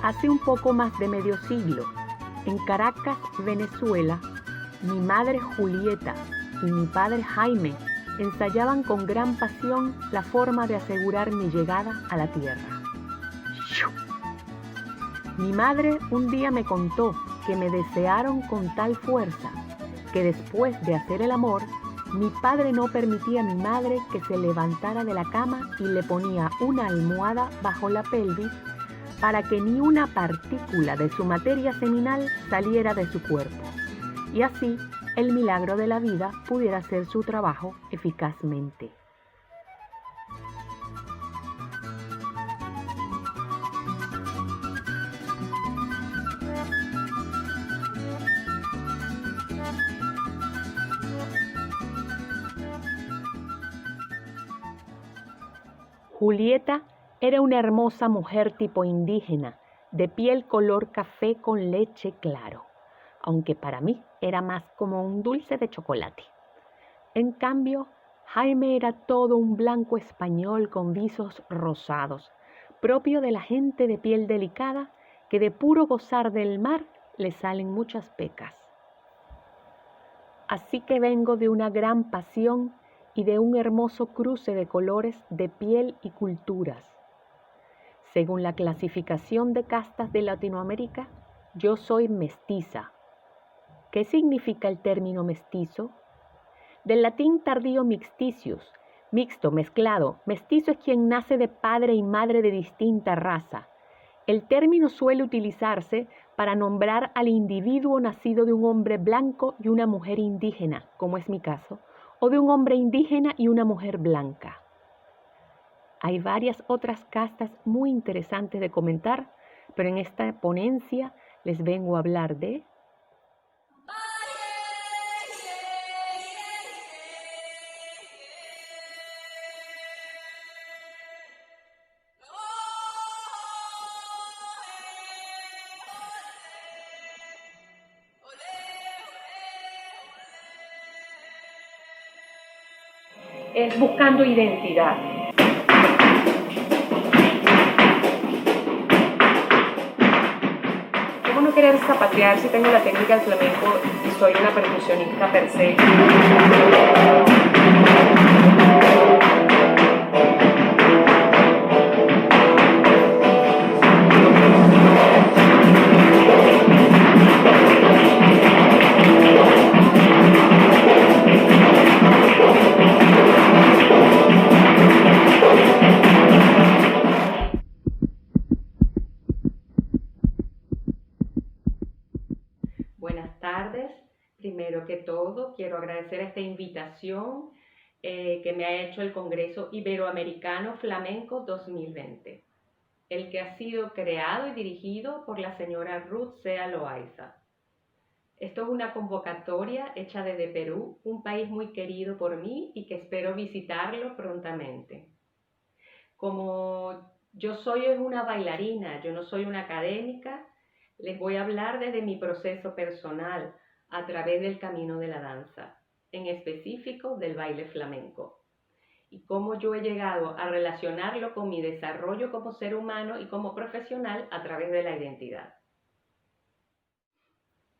Hace un poco más de medio siglo, en Caracas, Venezuela, mi madre Julieta y mi padre Jaime ensayaban con gran pasión la forma de asegurar mi llegada a la tierra. Mi madre un día me contó que me desearon con tal fuerza que después de hacer el amor, mi padre no permitía a mi madre que se levantara de la cama y le ponía una almohada bajo la pelvis para que ni una partícula de su materia seminal saliera de su cuerpo, y así el milagro de la vida pudiera hacer su trabajo eficazmente. Julieta era una hermosa mujer tipo indígena, de piel color café con leche claro, aunque para mí era más como un dulce de chocolate. En cambio, Jaime era todo un blanco español con visos rosados, propio de la gente de piel delicada que de puro gozar del mar le salen muchas pecas. Así que vengo de una gran pasión y de un hermoso cruce de colores de piel y culturas. Según la clasificación de castas de Latinoamérica, yo soy mestiza. ¿Qué significa el término mestizo? Del latín tardío mixticius, mixto, mezclado. Mestizo es quien nace de padre y madre de distinta raza. El término suele utilizarse para nombrar al individuo nacido de un hombre blanco y una mujer indígena, como es mi caso, o de un hombre indígena y una mujer blanca. Hay varias otras castas muy interesantes de comentar, pero en esta ponencia les vengo a hablar de buscando identidad. ¿Cómo no querer zapatear si tengo la técnica del flamenco y soy una percusionista per se? Buenas tardes. Primero que todo, quiero agradecer esta invitación que me ha hecho el Congreso Iberoamericano Flamenco 2020, el que ha sido creado y dirigido por la señora Ruth Sea Loaiza. Esto es una convocatoria hecha desde Perú, un país muy querido por mí y que espero visitarlo prontamente. Como yo soy una bailarina, yo no soy una académica, les voy a hablar desde mi proceso personal a través del camino de la danza, en específico del baile flamenco, y cómo yo he llegado a relacionarlo con mi desarrollo como ser humano y como profesional a través de la identidad.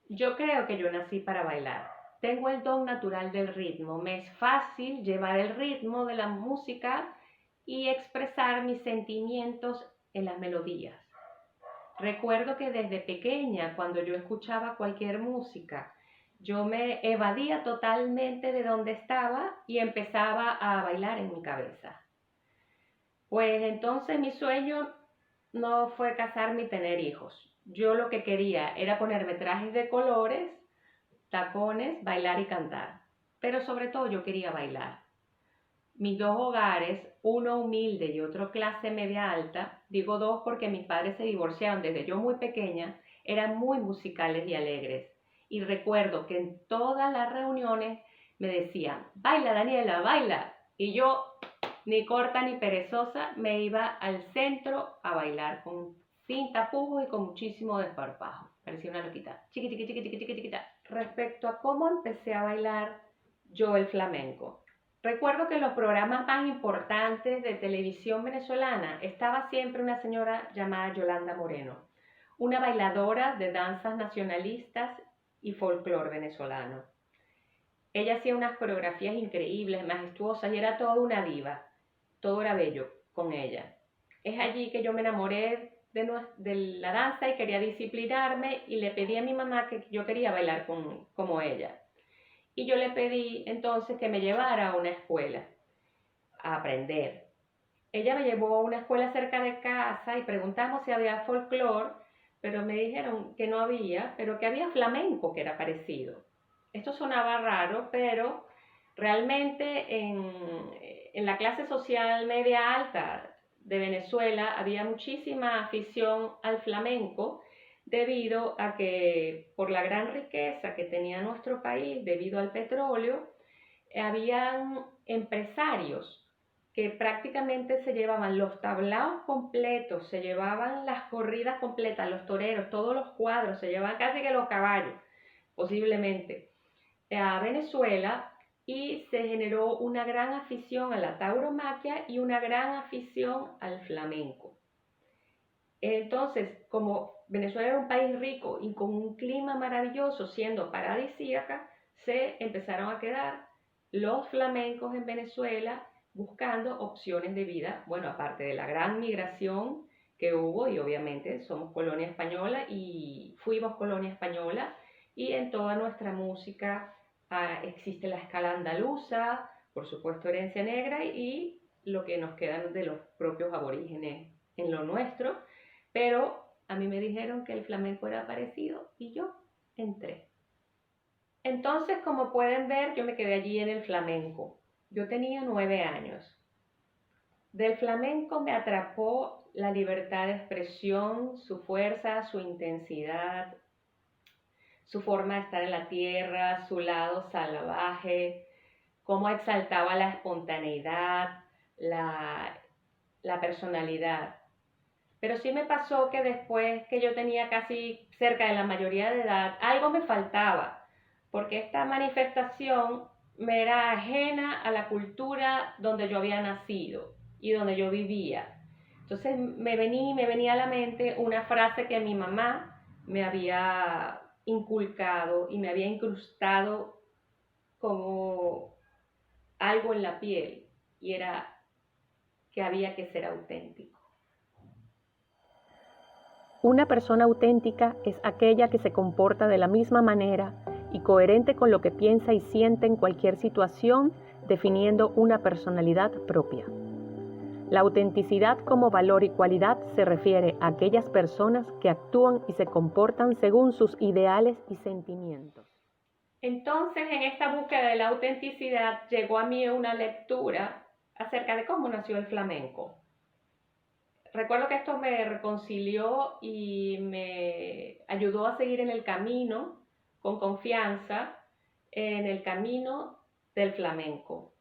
Yo creo que yo nací para bailar. Tengo el don natural del ritmo. Me es fácil llevar el ritmo de la música y expresar mis sentimientos en las melodías. Recuerdo que desde pequeña, cuando yo escuchaba cualquier música, yo me evadía totalmente de donde estaba y empezaba a bailar en mi cabeza. Pues entonces mi sueño no fue casarme y tener hijos. Yo lo que quería era ponerme trajes de colores, tacones, bailar y cantar. Pero sobre todo yo quería bailar. Mis dos hogares, uno humilde y otro clase media alta, digo dos porque mis padres se divorciaron desde yo muy pequeña, eran muy musicales y alegres. Y recuerdo que en todas las reuniones me decían, baila Daniela, baila. Y yo, ni corta ni perezosa, me iba al centro a bailar sin tapujos y con muchísimo desparpajo. Parecía una loquita. Chiqui, chiqui, chiqui, chiqui, chiqui, chiquita. Respecto a cómo empecé a bailar yo el flamenco. Recuerdo que en los programas más importantes de televisión venezolana estaba siempre una señora llamada Yolanda Moreno. una bailadora de danzas nacionalistas y folclore venezolano. Ella hacía unas coreografías increíbles, majestuosas, y era toda una diva. Todo era bello con ella. Es allí que yo me enamoré de la danza y quería disciplinarme, y le pedí a mi mamá que yo quería bailar como ella. Y yo le pedí entonces que me llevara a una escuela a aprender. Ella me llevó a una escuela cerca de casa y preguntamos si había folclore, pero me dijeron que no había, pero que había flamenco, que era parecido. Esto sonaba raro, pero realmente en la clase social media alta de Venezuela había muchísima afición al flamenco, debido a que por la gran riqueza que tenía nuestro país debido al petróleo, habían empresarios que prácticamente se llevaban los tablaos completos, se llevaban las corridas completas, los toreros, todos los cuadros, se llevaban casi que los caballos, posiblemente, a Venezuela, y se generó una gran afición a la tauromaquia y una gran afición al flamenco. Entonces, como Venezuela era un país rico y con un clima maravilloso, siendo paradisíaca, se empezaron a quedar los flamencos en Venezuela buscando opciones de vida, bueno, aparte de la gran migración que hubo, y obviamente somos colonia española y fuimos colonia española, y en toda nuestra música existe la escala andaluza, por supuesto herencia negra, y lo que nos queda de los propios aborígenes en lo nuestro, pero a mí me dijeron que el flamenco era parecido y yo entré. Entonces, como pueden ver, yo me quedé allí en el flamenco. Yo tenía 9 años. Del flamenco me atrapó la libertad de expresión, su fuerza, su intensidad, su forma de estar en la tierra, su lado salvaje, cómo exaltaba la espontaneidad, la personalidad. Pero sí me pasó que después que yo tenía casi cerca de la mayoría de edad, algo me faltaba, porque esta manifestación me era ajena a la cultura donde yo había nacido y donde yo vivía. Entonces me venía a la mente una frase que mi mamá me había inculcado y me había incrustado como algo en la piel, y era que había que ser auténtico. Una persona auténtica es aquella que se comporta de la misma manera y coherente con lo que piensa y siente en cualquier situación, definiendo una personalidad propia. La autenticidad como valor y cualidad se refiere a aquellas personas que actúan y se comportan según sus ideales y sentimientos. Entonces, en esta búsqueda de la autenticidad, llegó a mí una lectura acerca de cómo nació el flamenco. Recuerdo que esto me reconcilió y me ayudó a seguir en el camino, con confianza, en el camino del flamenco.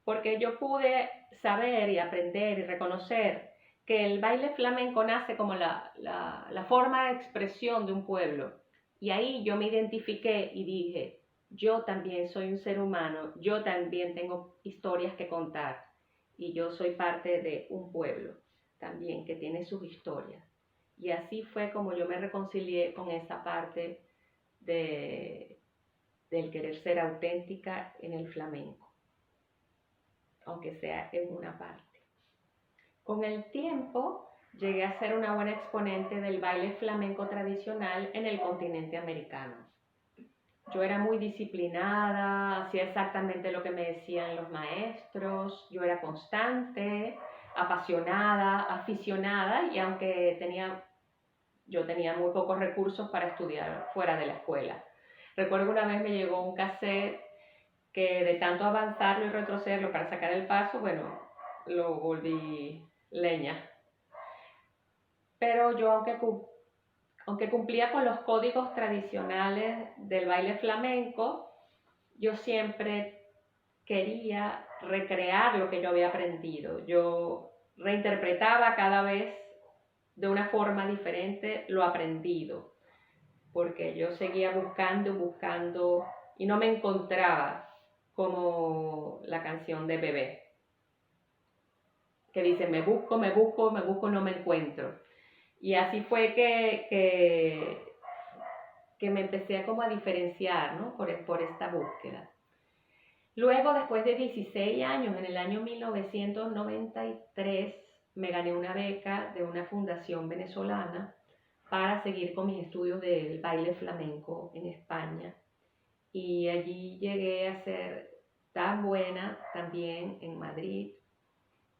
Porque yo pude saber y aprender y reconocer que el baile flamenco nace como la forma de expresión de un pueblo. Y ahí yo me identifiqué y dije, yo también soy un ser humano, yo también tengo historias que contar, y yo soy parte de un pueblo también que tiene sus historias. Y así fue como yo me reconcilié con esa parte del querer ser auténtica en el flamenco, aunque sea en una parte. Con el tiempo llegué a ser una buena exponente del baile flamenco tradicional en el continente americano. Yo era muy disciplinada, hacía exactamente lo que me decían los maestros, yo era constante, apasionada, aficionada, y aunque yo tenía muy pocos recursos para estudiar fuera de la escuela. Recuerdo que una vez me llegó un cassette que, de tanto avanzarlo y retrocederlo para sacar el paso, bueno, lo volví leña. Pero yo, aunque cumplía con los códigos tradicionales del baile flamenco, yo siempre quería recrear lo que yo había aprendido. Yo reinterpretaba cada vez de una forma diferente lo aprendido, porque yo seguía buscando, y no me encontraba, como la canción de Bebé, que dice, me busco, no me encuentro. Y así fue que me empecé como a diferenciar, ¿no? por esta búsqueda. Luego, después de 16 años, en el año 1993, me gané una beca de una fundación venezolana para seguir con mis estudios del baile flamenco en España. Y allí llegué a ser tan buena también en Madrid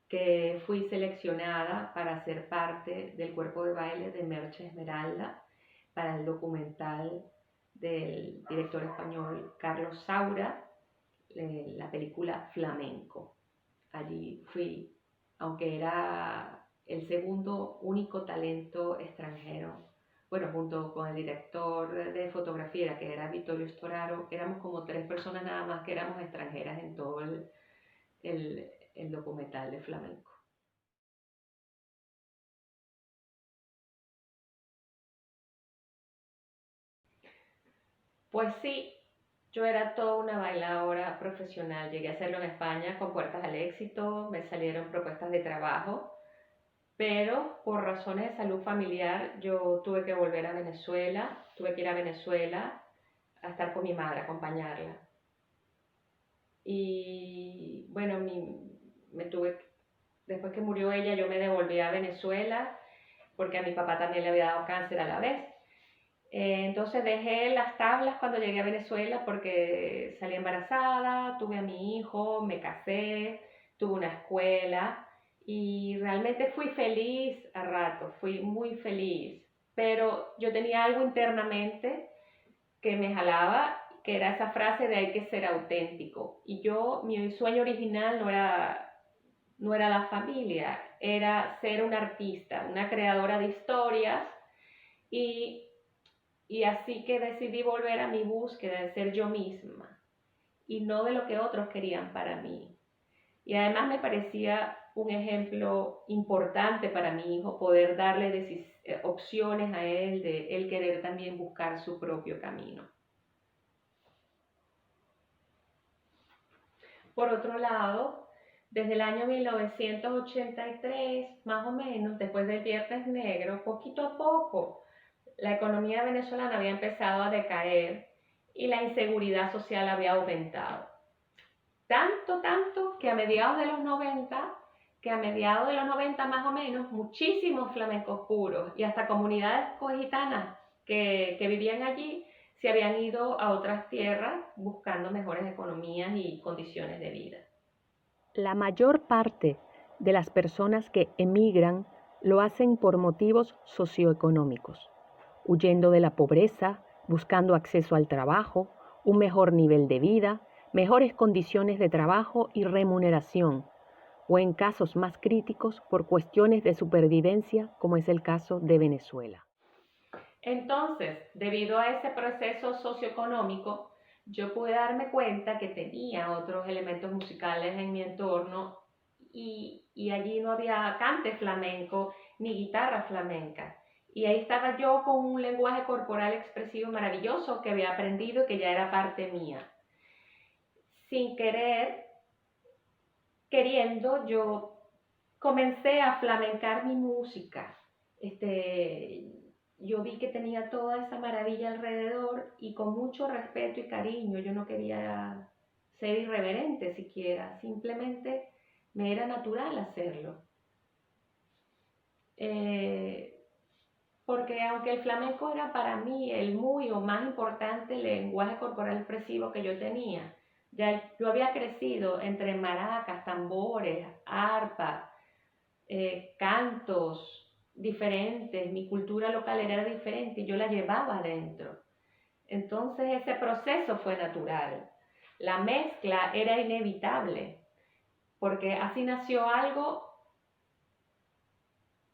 que fui seleccionada para ser parte del cuerpo de baile de Merche Esmeralda para el documental del director español Carlos Saura, la película Flamenco. Allí fui, aunque era el segundo único talento extranjero, bueno, junto con el director de fotografía, que era Vittorio Storaro, éramos como 3 personas nada más que éramos extranjeras en todo el documental de flamenco. Pues sí, yo era toda una bailadora profesional. Llegué a hacerlo en España con puertas al éxito, me salieron propuestas de trabajo, pero por razones de salud familiar yo tuve que volver a Venezuela, tuve que ir a Venezuela a estar con mi madre, a acompañarla. Y bueno, después que murió ella, yo me devolví a Venezuela porque a mi papá también le había dado cáncer a la vez. Entonces dejé las tablas cuando llegué a Venezuela porque salí embarazada, tuve a mi hijo, me casé, tuve una escuela y realmente fui feliz a rato, fui muy feliz, pero yo tenía algo internamente que me jalaba, que era esa frase de hay que ser auténtico. Y mi sueño original no era la familia, era ser una artista, una creadora de historias y y así que decidí volver a mi búsqueda de ser yo misma y no de lo que otros querían para mí. Y además me parecía un ejemplo importante para mi hijo poder darle opciones a él de él querer también buscar su propio camino. Por otro lado, desde el año 1983, más o menos, después del Viernes Negro, poquito a poco, la economía venezolana había empezado a decaer y la inseguridad social había aumentado. Tanto que a mediados de los 90, más o menos, muchísimos flamencos puros y hasta comunidades cogitanas que vivían allí se habían ido a otras tierras buscando mejores economías y condiciones de vida. La mayor parte de las personas que emigran lo hacen por motivos socioeconómicos, huyendo de la pobreza, buscando acceso al trabajo, un mejor nivel de vida, mejores condiciones de trabajo y remuneración, o en casos más críticos por cuestiones de supervivencia, como es el caso de Venezuela. Entonces, debido a ese proceso socioeconómico, yo pude darme cuenta que tenía otros elementos musicales en mi entorno y allí no había cante flamenco ni guitarra flamenca. Y ahí estaba yo con un lenguaje corporal expresivo maravilloso que había aprendido y que ya era parte mía. Sin querer, queriendo, yo comencé a flamencar mi música. Yo vi que tenía toda esa maravilla alrededor y con mucho respeto y cariño. Yo no quería ser irreverente siquiera, simplemente me era natural hacerlo. Porque aunque el flamenco era para mí el muy o más importante lenguaje corporal expresivo que yo tenía, ya yo había crecido entre maracas, tambores, arpa, cantos diferentes, mi cultura local era diferente y yo la llevaba adentro. Entonces ese proceso fue natural. La mezcla era inevitable, porque así nació algo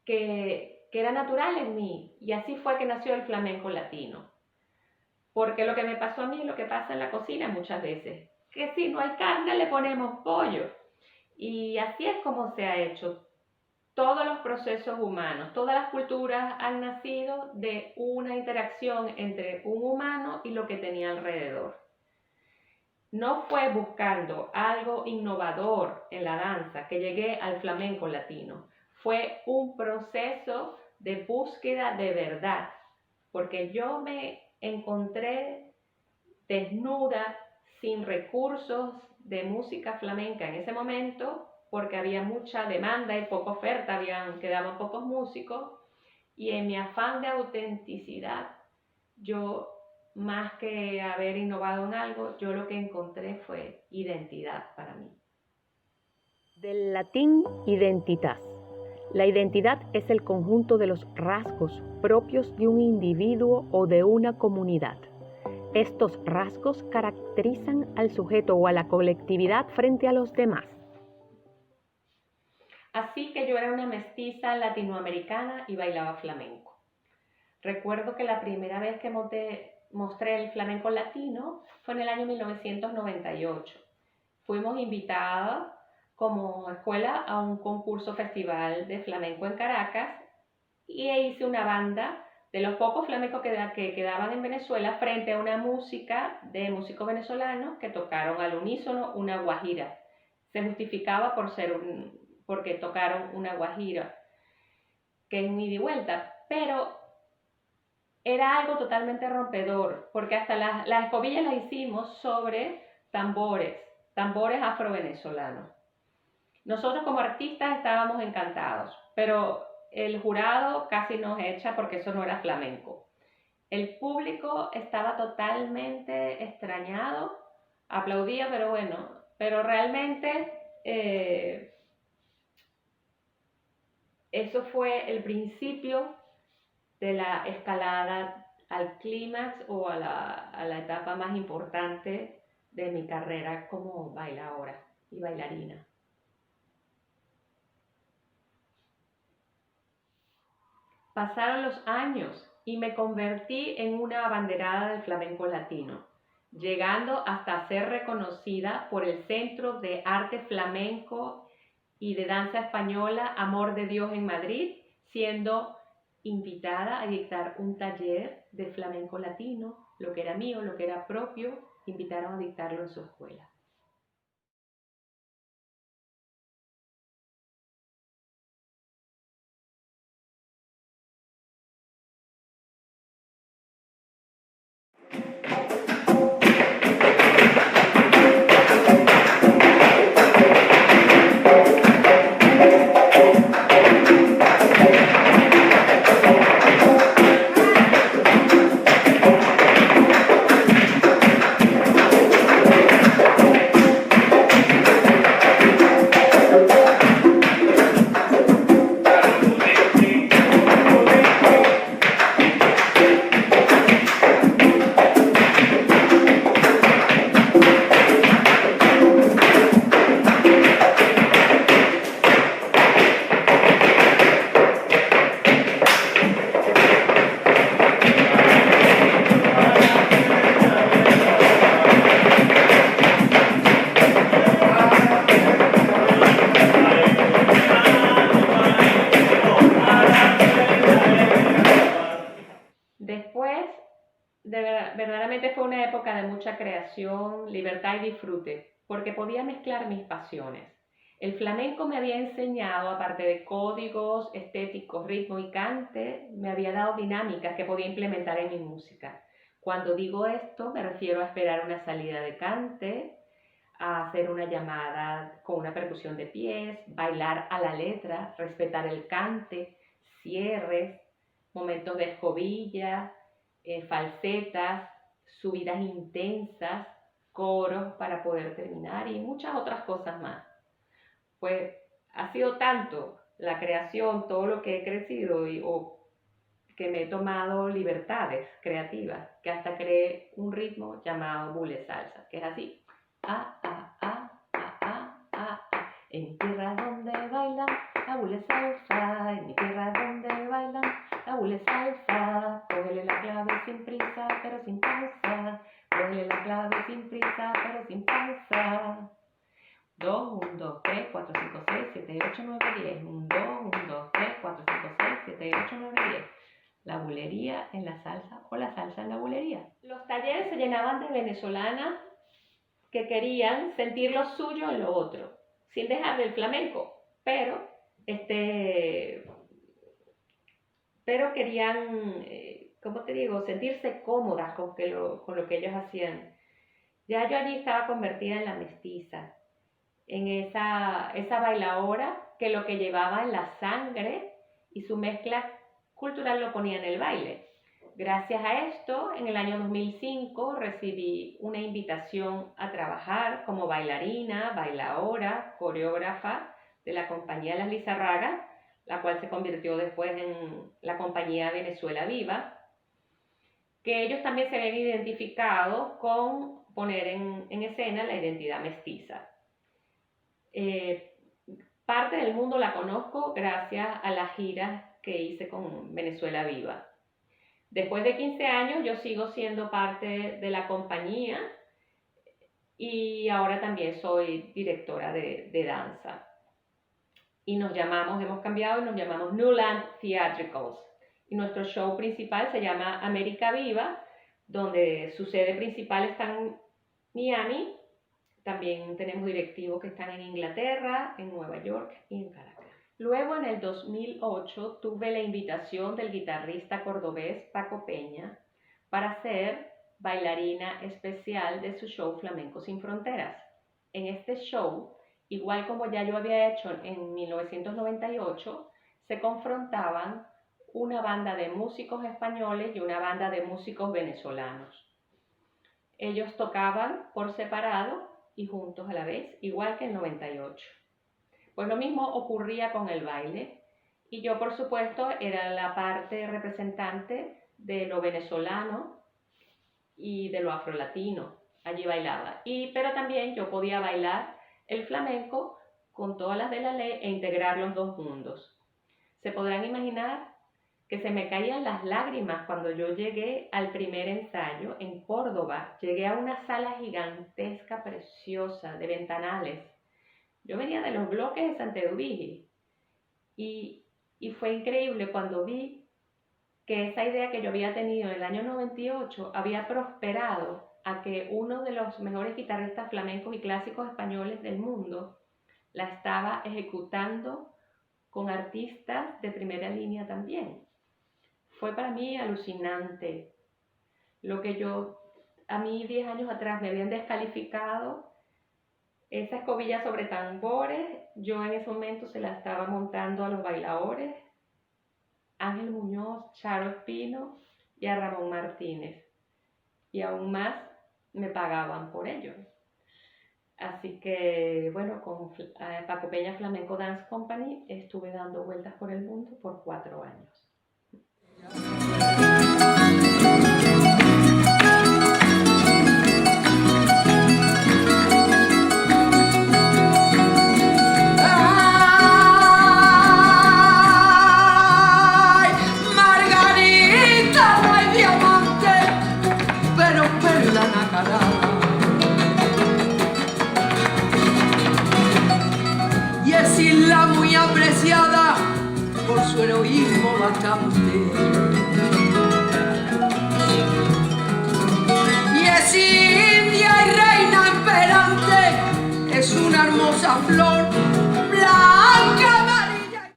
que era natural en mí y así fue que nació el flamenco latino. Porque lo que me pasó a mí es lo que pasa en la cocina muchas veces, que si no hay carne le ponemos pollo. Y así es como se ha hecho todos los procesos humanos, todas las culturas han nacido de una interacción entre un humano y lo que tenía alrededor. No fue buscando algo innovador en la danza que llegué al flamenco latino. Fue un proceso de búsqueda de verdad, porque yo me encontré desnuda, sin recursos de música flamenca en ese momento, porque había mucha demanda y poca oferta, quedaban pocos músicos, y en mi afán de autenticidad, yo, más que haber innovado en algo, yo lo que encontré fue identidad para mí. Del latín identitas. La identidad es el conjunto de los rasgos propios de un individuo o de una comunidad. Estos rasgos caracterizan al sujeto o a la colectividad frente a los demás. Así que yo era una mestiza latinoamericana y bailaba flamenco. Recuerdo que la primera vez que mostré el flamenco latino fue en el año 1998. Fuimos invitadas como escuela a un concurso festival de flamenco en Caracas y hice una banda de los pocos flamencos que quedaban en Venezuela frente a una música de músicos venezolanos que tocaron al unísono una guajira. Se justificaba porque tocaron una guajira, que es un ida y vuelta, pero era algo totalmente rompedor, porque hasta las escobillas las hicimos sobre tambores afrovenezolanos. Nosotros como artistas estábamos encantados, pero el jurado casi nos echa porque eso no era flamenco. El público estaba totalmente extrañado, aplaudía, pero realmente eso fue el principio de la escalada al clímax o a la etapa más importante de mi carrera como bailadora y bailarina. Pasaron los años y me convertí en una abanderada del flamenco latino, llegando hasta ser reconocida por el Centro de Arte Flamenco y de Danza Española Amor de Dios en Madrid, siendo invitada a dictar un taller de flamenco latino, lo que era mío, lo que era propio, invitaron a dictarlo en su escuela. Después, verdaderamente fue una época de mucha creación, libertad y disfrute, porque podía mezclar mis pasiones. El flamenco me había enseñado, aparte de códigos estéticos, ritmo y cante, me había dado dinámicas que podía implementar en mi música. Cuando digo esto, me refiero a esperar una salida de cante, a hacer una llamada con una percusión de pies, bailar a la letra, respetar el cante, cierres, momentos de escobilla, falsetas, subidas intensas, coros para poder terminar y muchas otras cosas más. Pues ha sido tanto la creación, todo lo que he crecido o que me he tomado libertades creativas, que hasta creé un ritmo llamado bule salsa, que es así. En mi tierra donde bailan la bule salsa, en mi tierra donde bailan la bule salsa, cógele la clave sin prisa pero sin pausa, cógele la clave sin prisa pero sin pausa. 2, 1, 2, 3, 4, 5, 6, 7, 8, 9, 10. 1, 2, 1, 2, 3, 4, 5, 6, 7, 8, 9, 10. La bulería en la salsa o la salsa en la bulería. Los talleres se llenaban de venezolanas que querían sentir lo suyo en lo otro, sin dejar del flamenco, pero pero querían, ¿cómo te digo?, sentirse cómodas con lo que ellos hacían. Ya yo allí estaba convertida en la mestiza, en esa bailaora que lo que llevaba en la sangre y su mezcla cultural lo ponía en el baile. Gracias a esto, en el año 2005 recibí una invitación a trabajar como bailarina, bailaora, coreógrafa de la compañía Las Lizarragas, la cual se convirtió después en la compañía Venezuela Viva, que ellos también se habían identificado con poner en escena la identidad mestiza. Parte del mundo la conozco gracias a las giras que hice con Venezuela Viva. Después de 15 años yo sigo siendo parte de la compañía y ahora también soy directora de danza. Y hemos cambiado y nos llamamos Newland Theatricals. Y nuestro show principal se llama América Viva, donde su sede principal está en Miami. También tenemos directivos que están en Inglaterra, en Nueva York y en Caracas. Luego, en el 2008, tuve la invitación del guitarrista cordobés Paco Peña para ser bailarina especial de su show Flamenco Sin Fronteras. En este show, igual como ya yo había hecho en 1998, se confrontaban una banda de músicos españoles y una banda de músicos venezolanos. Ellos tocaban por separado y juntos a la vez, igual que en 98. Pues lo mismo ocurría con el baile y yo, por supuesto, era la parte representante de lo venezolano y de lo afrolatino. Allí bailaba. Pero también yo podía bailar el flamenco con todas las de la ley e integrar los dos mundos. Se podrán imaginar que se me caían las lágrimas cuando yo llegué al primer ensayo en Córdoba. Llegué a una sala gigantesca, preciosa, de ventanales. Yo venía de los bloques de Santa Eduvige y fue increíble cuando vi que esa idea que yo había tenido en el año 98 había prosperado a que uno de los mejores guitarristas flamencos y clásicos españoles del mundo la estaba ejecutando con artistas de primera línea también. Fue para mí alucinante. Lo que a mí 10 años atrás me habían descalificado, esa escobilla sobre tambores, yo en ese momento se la estaba montando a los bailadores, Ángel Muñoz, Charo Espino y a Ramón Martínez. Y aún más me pagaban por ello. Así que, bueno, con Paco Peña Flamenco Dance Company estuve dando vueltas por el mundo por 4 años. Y es isla muy apreciada por su heroísmo bastante. Y es india y reina imperante, es una hermosa flor blanca, amarilla.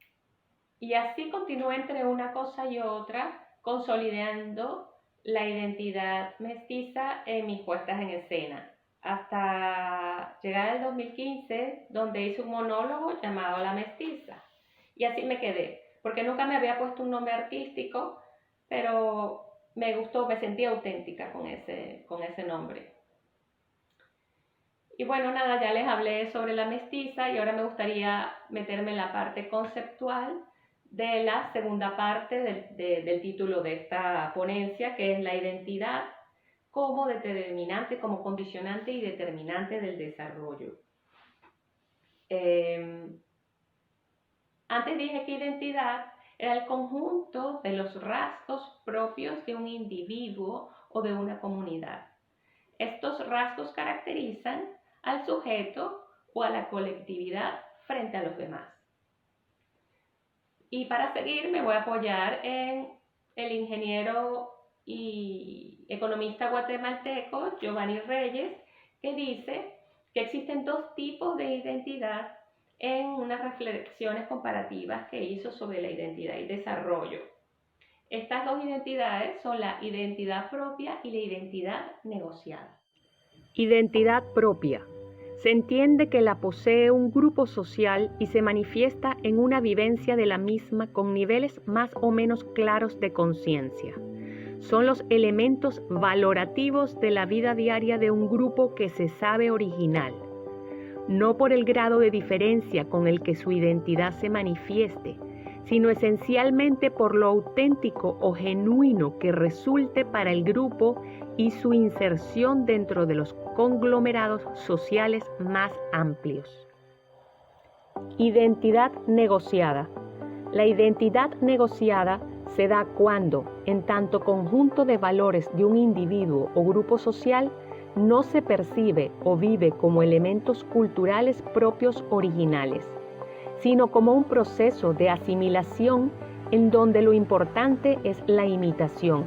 Y así continué entre una cosa y otra, consolidando la identidad mestiza en mis puestas en escena, hasta llegar al 2015, donde hice un monólogo llamado La Mestiza. Y así me quedé, porque nunca me había puesto un nombre artístico, pero me gustó, me sentí auténtica con ese nombre. Y bueno, nada, ya les hablé sobre La Mestiza y ahora me gustaría meterme en la parte conceptual de la segunda parte del título de esta ponencia, que es la identidad como determinante, como condicionante y determinante del desarrollo. Antes dije que identidad era el conjunto de los rasgos propios de un individuo o de una comunidad. Estos rasgos caracterizan al sujeto o a la colectividad frente a los demás. Y para seguir me voy a apoyar en el ingeniero y economista guatemalteco Giovanni Reyes, que dice que existen 2 tipos de identidad en unas reflexiones comparativas que hizo sobre la identidad y desarrollo. Estas dos identidades son la identidad propia y la identidad negociada. Identidad propia. Se entiende que la posee un grupo social y se manifiesta en una vivencia de la misma con niveles más o menos claros de conciencia. Son los elementos valorativos de la vida diaria de un grupo que se sabe original, no por el grado de diferencia con el que su identidad se manifieste, sino esencialmente por lo auténtico o genuino que resulte para el grupo y su inserción dentro de los conglomerados sociales más amplios. Identidad negociada. La identidad negociada se da cuando, en tanto conjunto de valores de un individuo o grupo social, no se percibe o vive como elementos culturales propios originales, sino como un proceso de asimilación en donde lo importante es la imitación.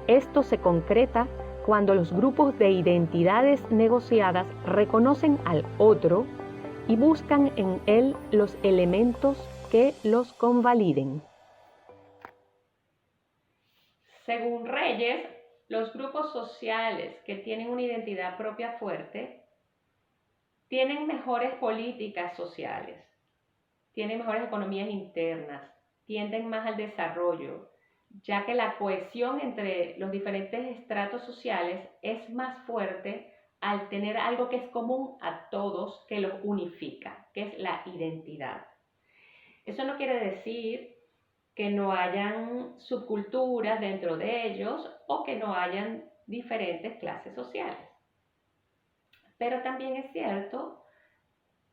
Esto se concreta cuando los grupos de identidades negociadas reconocen al otro y buscan en él los elementos que los convaliden. Según Reyes, los grupos sociales que tienen una identidad propia fuerte tienen mejores políticas sociales, tienen mejores economías internas, tienden más al desarrollo, ya que la cohesión entre los diferentes estratos sociales es más fuerte al tener algo que es común a todos, que los unifica, que es la identidad. Eso no quiere decir que no hayan subculturas dentro de ellos o que no hayan diferentes clases sociales. Pero también es cierto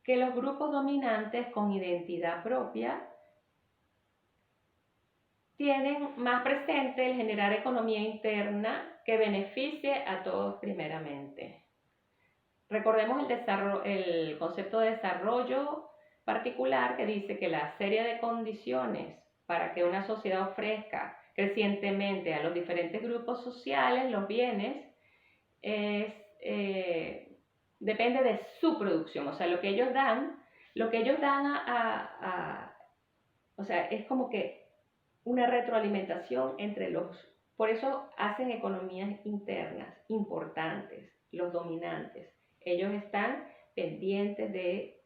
que los grupos dominantes con identidad propia tienen más presente el generar economía interna que beneficie a todos primeramente. Recordemos el concepto de desarrollo particular que dice que la serie de condiciones para que una sociedad ofrezca crecientemente a los diferentes grupos sociales los bienes depende de su producción, o sea, lo que ellos dan o sea, es como que una retroalimentación entre por eso hacen economías internas importantes, los dominantes. Ellos están pendientes de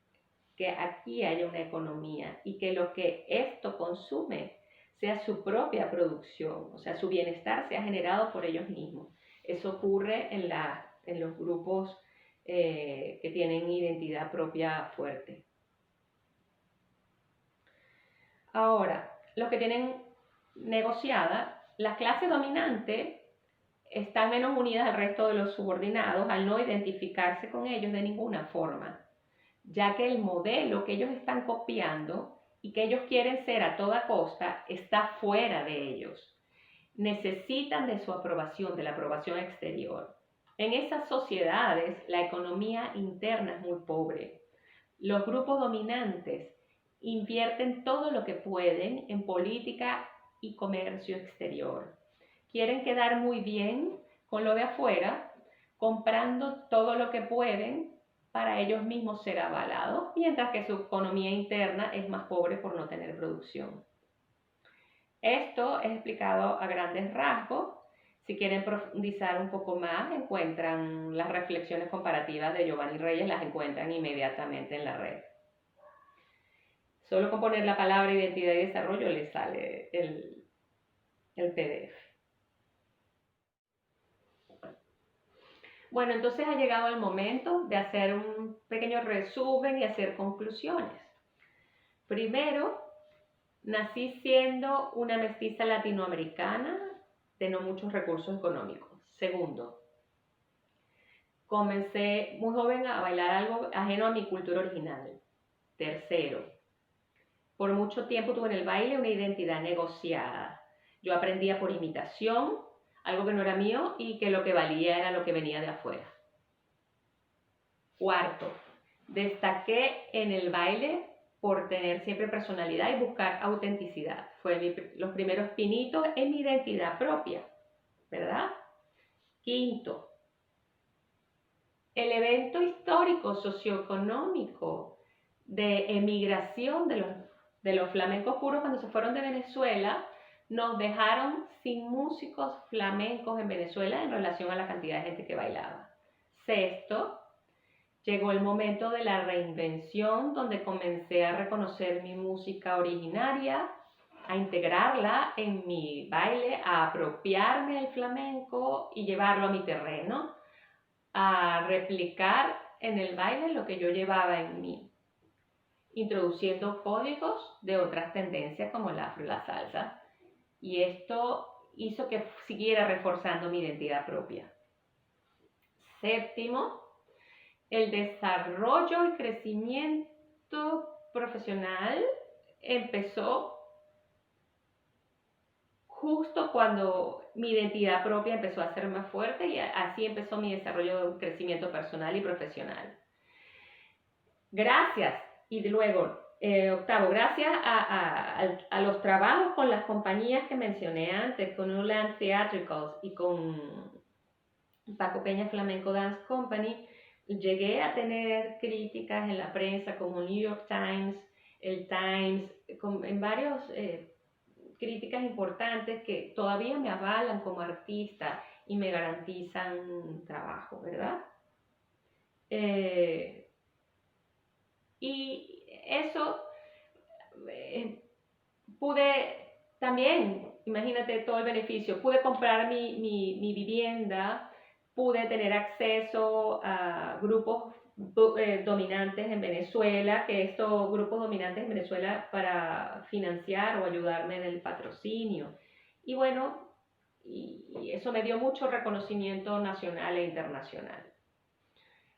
que aquí haya una economía y que lo que esto consume sea su propia producción, o sea, su bienestar sea generado por ellos mismos. Eso ocurre en los grupos que tienen identidad propia fuerte. Ahora, los que tienen negociada, la clase dominante están menos unidas al resto de los subordinados al no identificarse con ellos de ninguna forma, ya que el modelo que ellos están copiando y que ellos quieren ser a toda costa está fuera de ellos. Necesitan de su aprobación, de la aprobación exterior. En esas sociedades, la economía interna es muy pobre. Los grupos dominantes invierten todo lo que pueden en política y comercio exterior. Quieren quedar muy bien con lo de afuera, comprando todo lo que pueden para ellos mismos ser avalados, mientras que su economía interna es más pobre por no tener producción. Esto es explicado a grandes rasgos. Si quieren profundizar un poco más, encuentran las reflexiones comparativas de Giovanni Reyes, las encuentran inmediatamente en la red. Solo con poner la palabra identidad y desarrollo les sale el PDF. Bueno, entonces ha llegado el momento de hacer un pequeño resumen y hacer conclusiones. Primero, nací siendo una mestiza latinoamericana de no muchos recursos económicos. Segundo, comencé muy joven a bailar algo ajeno a mi cultura original. Tercero, por mucho tiempo tuve en el baile una identidad negociada. Yo aprendía por imitación, algo que no era mío y que lo que valía era lo que venía de afuera. Cuarto, destaqué en el baile por tener siempre personalidad y buscar autenticidad. Fue los primeros pinitos en mi identidad propia, ¿verdad? Quinto, el evento histórico socioeconómico de emigración de los flamencos puros cuando se fueron de Venezuela nos dejaron sin músicos flamencos en Venezuela en relación a la cantidad de gente que bailaba. Sexto, llegó el momento de la reinvención, donde comencé a reconocer mi música originaria, a integrarla en mi baile, a apropiarme del flamenco y llevarlo a mi terreno, a replicar en el baile lo que yo llevaba en mí, introduciendo códigos de otras tendencias como el afro y la salsa. Y esto hizo que siguiera reforzando mi identidad propia. Séptimo, el desarrollo y crecimiento profesional empezó justo cuando mi identidad propia empezó a ser más fuerte, y así empezó mi desarrollo, crecimiento personal y profesional. Gracias, y luego, octavo, gracias a los trabajos con las compañías que mencioné antes, con Uland Theatricals y con Paco Peña Flamenco Dance Company, llegué a tener críticas en la prensa como New York Times, el Times, en varios críticas importantes que todavía me avalan como artista y me garantizan trabajo, ¿verdad? Y eso pude también, imagínate todo el beneficio, pude comprar mi vivienda, pude tener acceso a grupos dominantes en Venezuela, que estos grupos dominantes en Venezuela para financiar o ayudarme en el patrocinio. Y bueno, y eso me dio mucho reconocimiento nacional e internacional.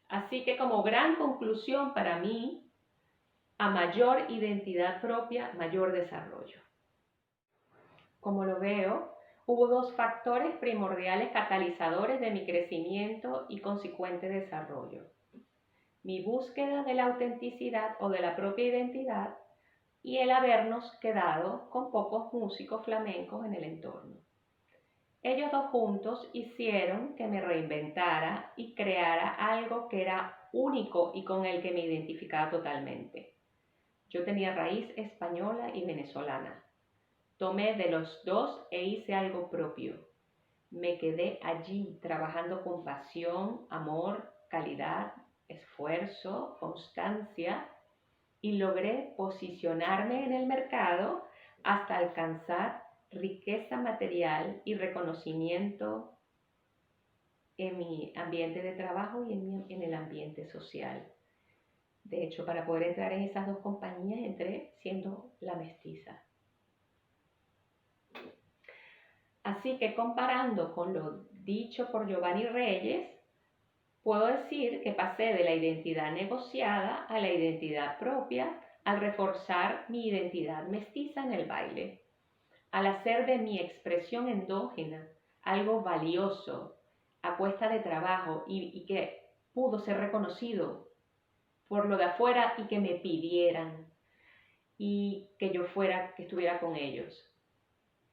Así que como gran conclusión para mí, a mayor identidad propia, mayor desarrollo. Como lo veo, hubo dos factores primordiales catalizadores de mi crecimiento y consecuente desarrollo: mi búsqueda de la autenticidad o de la propia identidad y el habernos quedado con pocos músicos flamencos en el entorno. Ellos dos juntos hicieron que me reinventara y creara algo que era único y con el que me identificaba totalmente. Yo tenía raíz española y venezolana. Tomé de los dos e hice algo propio. Me quedé allí trabajando con pasión, amor, calidad, esfuerzo, constancia, y logré posicionarme en el mercado hasta alcanzar riqueza material y reconocimiento en mi ambiente de trabajo y en el ambiente social. De hecho, para poder entrar en esas dos compañías, entré siendo la mestiza. Así que comparando con lo dicho por Giovanni Reyes, puedo decir que pasé de la identidad negociada a la identidad propia al reforzar mi identidad mestiza en el baile, al hacer de mi expresión endógena algo valioso, a cuesta de trabajo y que pudo ser reconocido por lo de afuera y que me pidieran y que yo estuviera con ellos.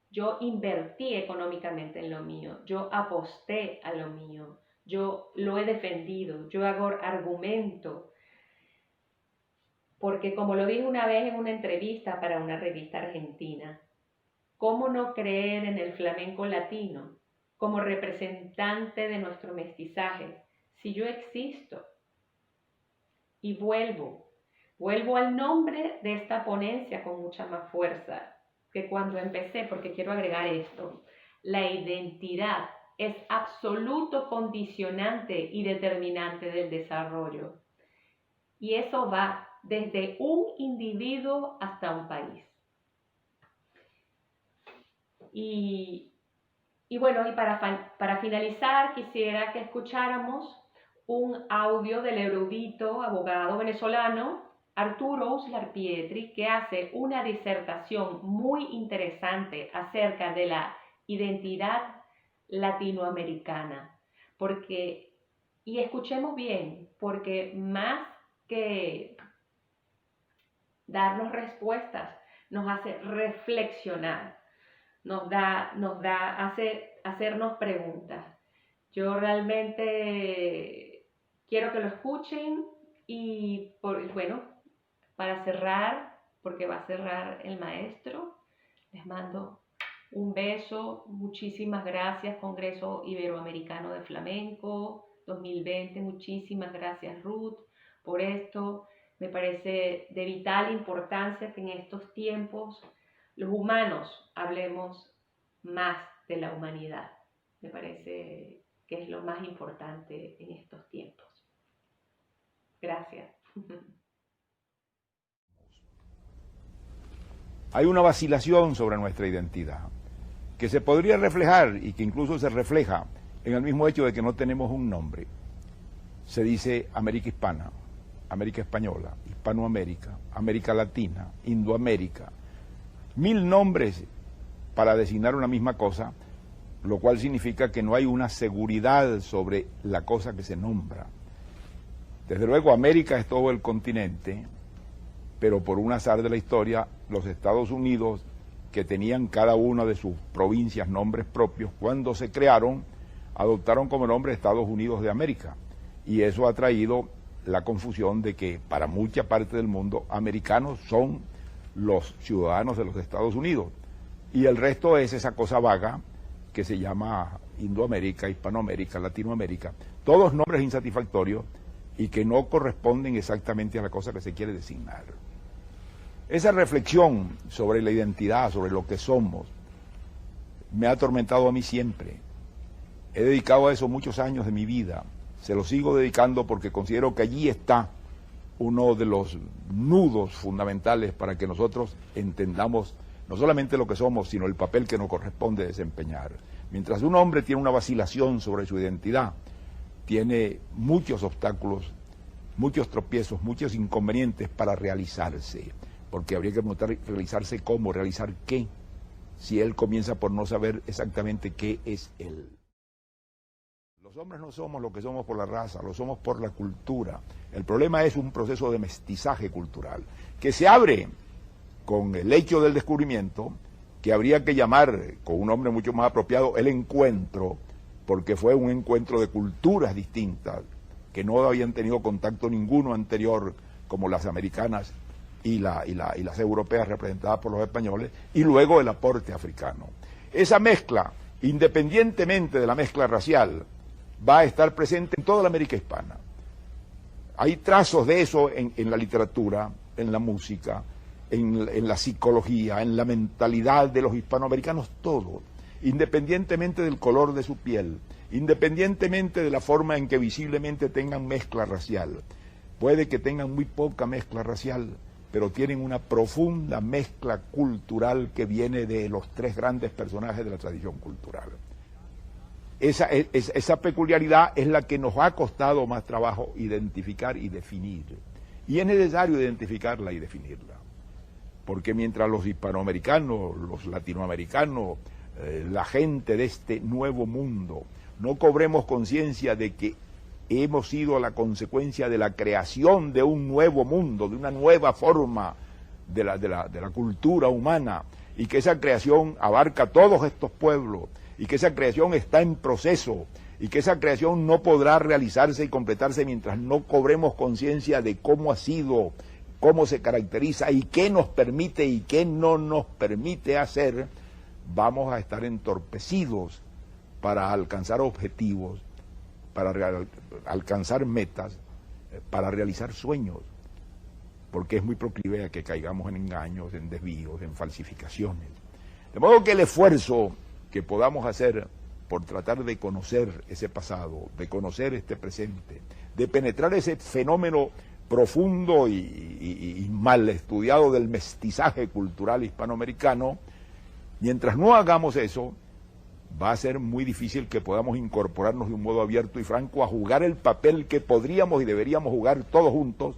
Yo invertí económicamente en lo mío, yo aposté a lo mío, yo lo he defendido, yo hago argumento, porque como lo dije una vez en una entrevista para una revista argentina, ¿cómo no creer en el flamenco latino como representante de nuestro mestizaje si yo existo? Y vuelvo al nombre de esta ponencia con mucha más fuerza que cuando empecé, porque quiero agregar esto: la identidad es absoluto condicionante y determinante del desarrollo. Y eso va desde un individuo hasta un país. Y bueno, y para finalizar, quisiera que escucháramos un audio del erudito abogado venezolano Arturo Uslar Pietri, que hace una disertación muy interesante acerca de la identidad latinoamericana. Y escuchemos bien, porque más que darnos respuestas, nos hace reflexionar, hace hacernos preguntas. Yo realmente quiero que lo escuchen y bueno, para cerrar, porque va a cerrar el maestro, les mando Un beso, muchísimas gracias Congreso Iberoamericano de Flamenco 2020, muchísimas gracias Ruth por esto. Me parece de vital importancia que en estos tiempos los humanos hablemos más de la humanidad. Me parece que es lo más importante en estos tiempos. Gracias. Hay una vacilación sobre nuestra identidad que se podría reflejar y que incluso se refleja en el mismo hecho de que no tenemos un nombre. Se dice América Hispana, América Española, Hispanoamérica, América Latina, Indoamérica. 1000 nombres para designar una misma cosa, lo cual significa que no hay una seguridad sobre la cosa que se nombra. Desde luego América es todo el continente, pero por un azar de la historia, los Estados Unidos, que tenían cada una de sus provincias nombres propios, cuando se crearon, adoptaron como nombre Estados Unidos de América. Y eso ha traído la confusión de que para mucha parte del mundo, americanos son los ciudadanos de los Estados Unidos. Y el resto es esa cosa vaga que se llama Indoamérica, Hispanoamérica, Latinoamérica. Todos nombres insatisfactorios y que no corresponden exactamente a la cosa que se quiere designar. Esa reflexión sobre la identidad, sobre lo que somos, me ha atormentado a mí siempre. He dedicado a eso muchos años de mi vida. Se lo sigo dedicando porque considero que allí está uno de los nudos fundamentales para que nosotros entendamos no solamente lo que somos, sino el papel que nos corresponde desempeñar. Mientras un hombre tiene una vacilación sobre su identidad, tiene muchos obstáculos, muchos tropiezos, muchos inconvenientes para realizarse. Porque habría que preguntar, ¿realizarse cómo? ¿Realizar qué? Si él comienza por no saber exactamente qué es él. Los hombres no somos lo que somos por la raza, lo somos por la cultura. El problema es un proceso de mestizaje cultural, que se abre con el hecho del descubrimiento, que habría que llamar, con un nombre mucho más apropiado, el encuentro, porque fue un encuentro de culturas distintas, que no habían tenido contacto ninguno anterior, como las americanas y las europeas representadas por los españoles, y luego el aporte africano. Esa mezcla, independientemente de la mezcla racial, va a estar presente en toda la América hispana. Hay trazos de eso en la literatura, en la música, en la psicología, en la mentalidad de los hispanoamericanos, todos, independientemente del color de su piel, independientemente de la forma en que visiblemente tengan mezcla racial. Puede que tengan muy poca mezcla racial, pero tienen una profunda mezcla cultural que viene de los 3 grandes personajes de la tradición cultural. Esa peculiaridad es la que nos ha costado más trabajo identificar y definir. Y es necesario identificarla y definirla. Porque mientras los hispanoamericanos, los latinoamericanos, la gente de este nuevo mundo, no cobremos conciencia de que hemos sido la consecuencia de la creación de un nuevo mundo, de una nueva forma de la cultura humana, y que esa creación abarca todos estos pueblos, y que esa creación está en proceso, y que esa creación no podrá realizarse y completarse mientras no cobremos conciencia de cómo ha sido, cómo se caracteriza y qué nos permite y qué no nos permite hacer, vamos a estar entorpecidos para alcanzar objetivos, para alcanzar metas, para realizar sueños, porque es muy proclive a que caigamos en engaños, en desvíos, en falsificaciones. De modo que el esfuerzo que podamos hacer por tratar de conocer ese pasado, de conocer este presente, de penetrar ese fenómeno profundo y mal estudiado del mestizaje cultural hispanoamericano, mientras no hagamos eso, va a ser muy difícil que podamos incorporarnos de un modo abierto y franco a jugar el papel que podríamos y deberíamos jugar todos juntos,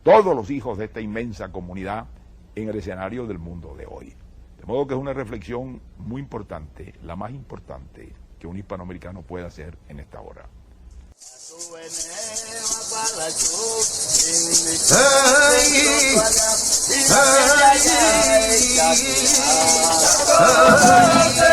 todos los hijos de esta inmensa comunidad, en el escenario del mundo de hoy. De modo que es una reflexión muy importante, la más importante que un hispanoamericano puede hacer en esta hora. Hey,